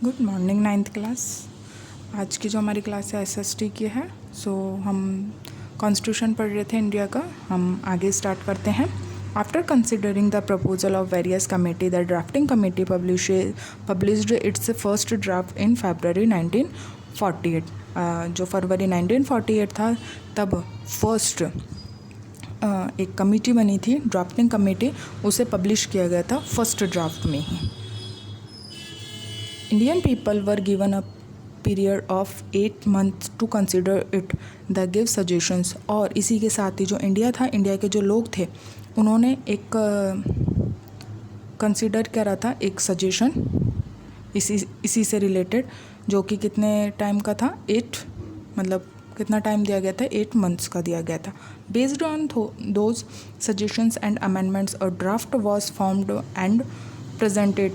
Good morning ninth class. आज की जो हमारी क्लास है एसएसटी की है। हम कॉन्स्टिट्यूशन पढ़ रहे थे इंडिया का। हम आगे स्टार्ट करते हैं। After considering the proposal of various committee, the drafting committee published its first draft in February 1948। जो फरवरी 1948 था तब फर्स्ट एक कमेटी बनी थी, ड्राफ्टिंग कमेटी, उसे पब्लिश किया गया था फर्स्ट ड्राफ्ट में ही। Indian people were given a period of 8 months to consider it, the give suggestions। और इसी के साथ ही जो इंडिया था, इंडिया के जो लोग थे, उन्होंने एक कंसिडर करा था एक सजेशन इसी से रिलेटेड, जो कि कितने टाइम का था, 8 मतलब कितना टाइम दिया गया था, 8 मंथ्स का दिया गया था। Based on those suggestions and amendments a draft was formed and presented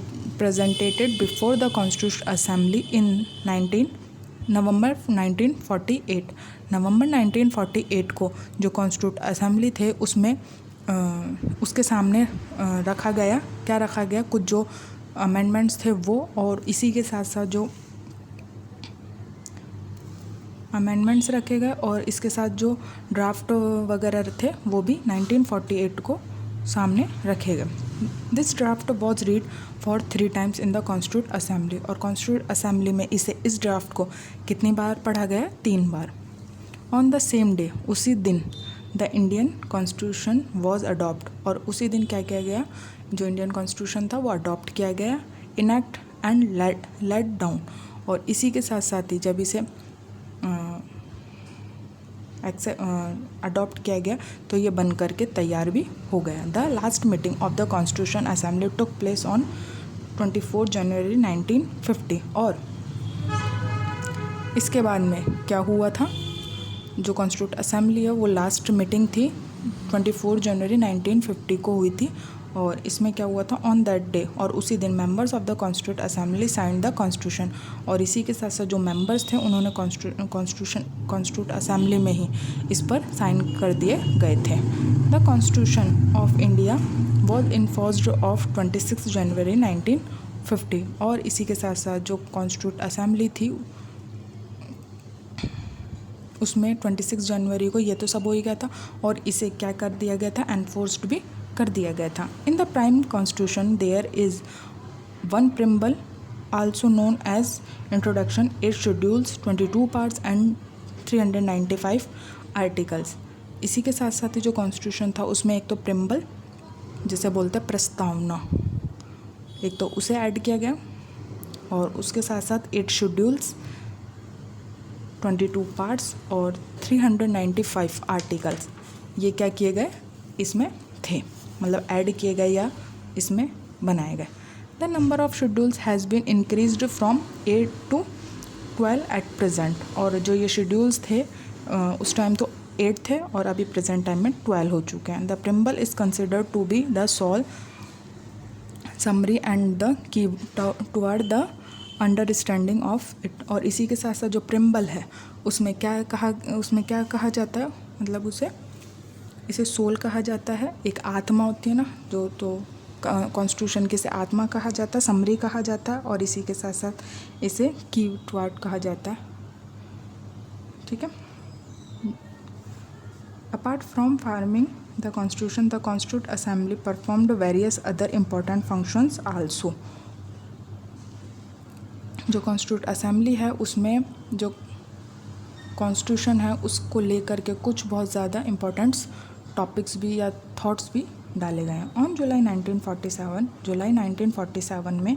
before the Constitutional Assembly in नवंबर 1948। नवंबर 1948 को जो कॉन्स्टिट्यूट असेंबली थे उसमें उसके सामने रखा गया, क्या रखा गया, कुछ जो अमेंडमेंट्स थे वो, और इसी के साथ साथ जो अमेंडमेंट्स रखे गए और इसके साथ जो ड्राफ्ट वगैरह थे वो भी 1948 को सामने रखे गए। This draft was read for 3 times in the constituent assembly. और कॉन्स्टिट्यूट असेंबली में इस ड्राफ्ट को कितनी बार पढ़ा गया, 3 बार। ऑन द सेम डे, उसी दिन, the Indian constitution was adopt. और उसी दिन क्या किया गया, जो इंडियन कॉन्स्टिट्यूशन था वो अडॉप्ट किया गया, इनैक्ट एंड लेट डाउन। और इसी के साथ साथ ही जब इसे अडॉप्ट किया गया तो ये बन करके तैयार भी हो गया। The last meeting of the constitution assembly took place on 24 जनवरी 1950। और इसके बाद में क्या हुआ था, जो कॉन्स्टिट्यूट असेंबली है वो लास्ट मीटिंग थी 24 जनवरी 1950 को हुई थी। और इसमें क्या हुआ था, ऑन दैट डे, और उसी दिन members of the constituent assembly sign the constitution. और इसी के साथ साथ जो मेंबर्स थे उन्होंने कॉन्स्टिट्यूट असेंबली में ही इस पर साइन कर दिए गए थे। The constitution of India was enforced of 26 जनवरी 1950। और इसी के साथ साथ जो कॉन्स्टिट्यूट असेंबली थी उसमें 26 जनवरी को ये तो सब हो ही गया था, और इसे क्या कर दिया गया था, एनफोर्स्ड भी कर दिया गया था। In the prime constitution there is 1 preamble also known as introduction, 8 schedules, 22 parts and 395 articles. इसी के साथ साथ ही जो कॉन्स्टिट्यूशन था उसमें एक तो प्रिम्बल, जिसे बोलते हैं प्रस्तावना, एक तो उसे ऐड किया गया, और उसके साथ साथ 8 शेड्यूल्स, 22 पार्ट्स और 395 आर्टिकल्स, ये क्या किए गए, इसमें थे, मतलब ऐड किए गए या इसमें बनाए गए। The number of schedules has been increased from 8 to 12 at present. और जो ये शेड्यूल्स थे उस टाइम तो 8 थे और अभी प्रेजेंट टाइम में 12 हो चुके हैं। The preamble is considered to be the soul summary and the key toward the understanding of it. और इसी के साथ साथ जो प्रिम्बल है उसमें क्या कहा जाता है, मतलब इसे सोल कहा जाता है। एक आत्मा होती है ना, जो तो कॉन्स्टिट्यूशन की से आत्मा कहा जाता है, समरी कहा जाता है, और इसी के साथ साथ इसे की टुवर्ड कहा जाता है। ठीक है। Apart from farming the constitution, the constituent assembly performed various other important functions also. जो कॉन्स्टिट्यूट असेंबली है उसमें जो कॉन्स्टिट्यूशन है उसको लेकर के कुछ बहुत ज़्यादा इम्पोर्टेंट्स टॉपिक्स भी या थॉट्स भी डाले गए हैं। ऑन जुलाई 1947 में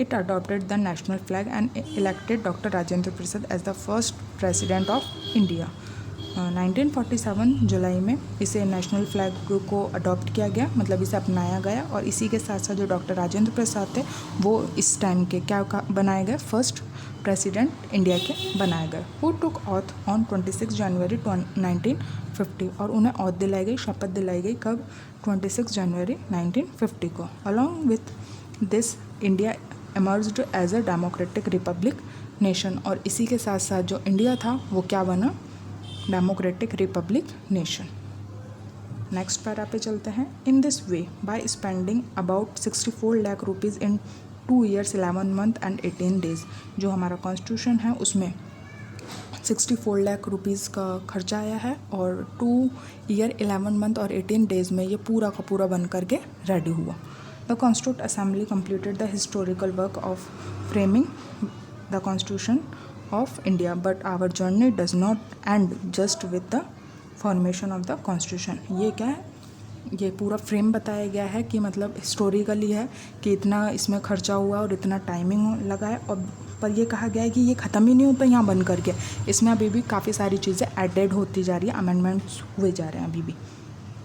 it adopted the national flag and elected doctor Rajendra Prasad as the first president of India. 1947 जुलाई में इसे नेशनल फ्लैग को अडॉप्ट किया गया, मतलब इसे अपनाया गया, और इसी के साथ साथ जो डॉक्टर राजेंद्र प्रसाद थे वो इस टाइम के क्या बनाए गए, फर्स्ट प्रेसिडेंट इंडिया के बनाए गए। हु टुक ऑथ ऑन 26 जनवरी 1950। और उन्हें ऑथ दिलाई गई, शपथ दिलाई गई, कब, 26 जनवरी 1950 को। Along with this India emerged as a democratic republic nation. और इसी के साथ साथ जो इंडिया था वो क्या बना, democratic republic nation. Next para पे चलते हैं। In this way, by spending about 64 lakh rupees in 2 years 11 month and 18 days। जो हमारा कॉन्स्टिट्यूशन है उसमें 64 लाख रुपीज़ का खर्चा आया है और 2 year 11 month और 18 days में ये पूरा का पूरा बन करके रेडी हुआ। The constituent assembly completed the historical work of framing the constitution of India, but our journey does not end just with the formation of the constitution. ये क्या है, ये पूरा फ्रेम बताया गया है कि मतलब हिस्टोरिकली है कि इतना इसमें खर्चा हुआ और इतना टाइमिंग लगा है, और पर ये कहा गया है कि ये ख़त्म ही नहीं होता यहाँ बन करके, इसमें अभी भी काफ़ी सारी चीज़ें एडेड होती जा रही है, अमेंडमेंट्स हुए जा रहे हैं अभी भी,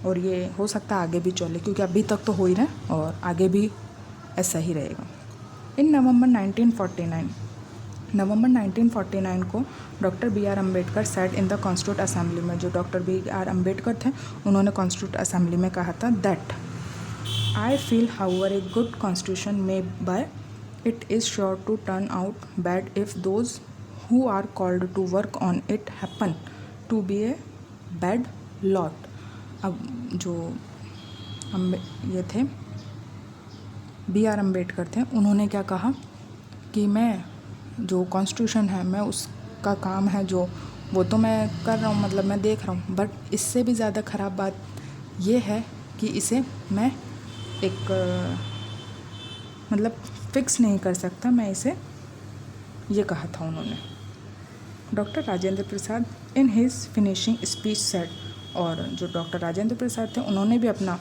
और ये हो सकता है आगे भी चले क्योंकि अभी तक तो हो ही रहे हैं और आगे भी ऐसा ही रहेगा। इन नवंबर 1949 को doctor B R Ambedkar said in the constituent assembly में, जो डॉक्टर बी आर अम्बेडकर थे उन्होंने कॉन्स्टिट्यूट असेंबली में कहा था that I feel however a good constitution may be it is sure to turn out bad if those who are called to work on it happen to be a bad lot. अब जो ये थे B R Ambedkar थे, उन्होंने क्या कहा कि मैं जो कॉन्स्टिट्यूशन है मैं उसका काम है जो वो तो मैं कर रहा हूँ, मतलब मैं देख रहा हूँ, बट इससे भी ज़्यादा ख़राब बात ये है कि इसे मैं एक मतलब फिक्स नहीं कर सकता, मैं इसे ये कहा था उन्होंने। Doctor Rajendra Prasad in his finishing speech said, और जो डॉक्टर राजेंद्र प्रसाद थे उन्होंने भी अपना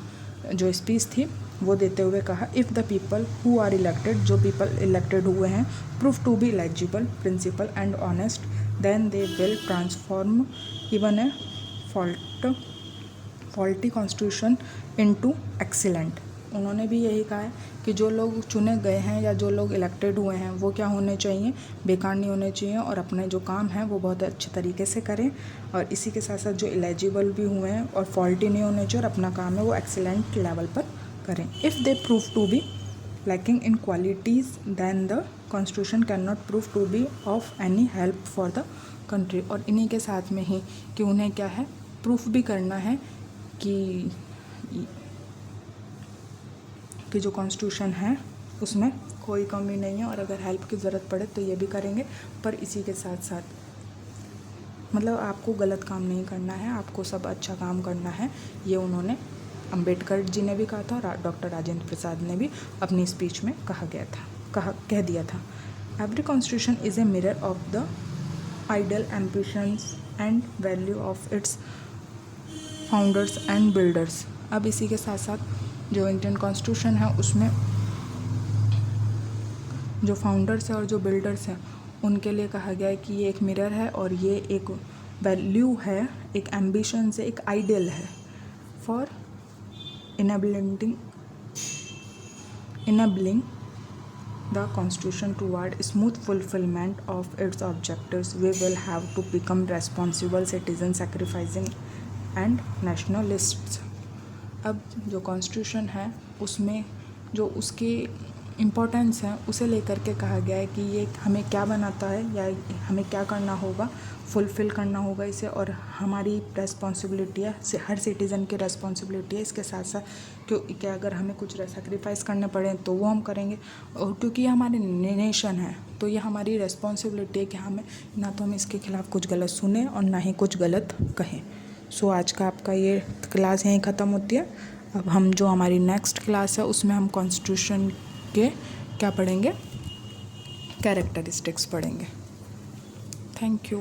जो स्पीच थी वो देते हुए कहा, if the people who are elected, जो पीपल इलेक्टेड हुए हैं, prove to be eligible, principled and honest, then they will transform even a faulty constitution into excellent. उन्होंने भी यही कहा है कि जो लोग चुने गए हैं या जो लोग इलेक्टेड हुए हैं वो क्या होने चाहिए, बेकार नहीं होने चाहिए, और अपने जो काम है वो बहुत अच्छे तरीके से करें, और इसी के साथ साथ जो एलिजिबल भी हुए हैं और फॉल्टी नहीं होने चाहिए और अपना काम है वो एक्सीलेंट लेवल पर करें। If they prove to be lacking in qualities then the constitution can not prove to be of any help for the country. और इन्हीं के साथ में ही कि उन्हें क्या है, प्रूफ भी करना है कि जो कॉन्स्टिट्यूशन है उसमें कोई कमी नहीं है, और अगर हेल्प की ज़रूरत पड़े तो ये भी करेंगे, पर इसी के साथ साथ मतलब आपको गलत काम नहीं करना है, आपको सब अच्छा काम करना है। ये उन्होंने अंबेडकर जी ने भी कहा था और डॉक्टर राजेंद्र प्रसाद ने भी अपनी स्पीच में कह दिया था। Every constitution is a mirror of the ideal ambitions and value of its founders and builders. अब इसी के साथ साथ जो इंडियन कॉन्स्टिट्यूशन है उसमें जो फाउंडर्स हैं और जो बिल्डर्स हैं उनके लिए कहा गया है कि ये एक मिरर है और ये एक वैल्यू है, एक एम्बिशन से एक आइडियल है for enabling the constitution toward smooth fulfillment of its objectives. We will have to become responsible citizens, sacrificing and nationalists। अब जो कॉन्स्टिट्यूशन है उसमें जो उसकी इम्पोर्टेंस है उसे लेकर के कहा गया है कि ये हमें क्या बनाता है या हमें क्या करना होगा, फुलफ़िल करना होगा इसे, और हमारी रेस्पॉन्सिबिलिटी है, हर सिटीज़न की रेस्पॉन्सिबिलिटी है। इसके साथ साथ क्योंकि अगर हमें कुछ सेक्रीफाइस करने पड़े तो वो हम करेंगे, और क्योंकि ये हमारे नेशन है तो ये हमारी रेस्पॉन्सिबिलिटी है कि हमें ना तो हम इसके खिलाफ़ कुछ गलत सुने और ना ही कुछ गलत कहें। सो आज का आपका ये क्लास यहीं ख़त्म होती है। अब हम जो हमारी नेक्स्ट क्लास है उसमें हम कॉन्स्टिट्यूशन के क्या पढ़ेंगे, कैरेक्टरिस्टिक्स पढ़ेंगे। Thank you.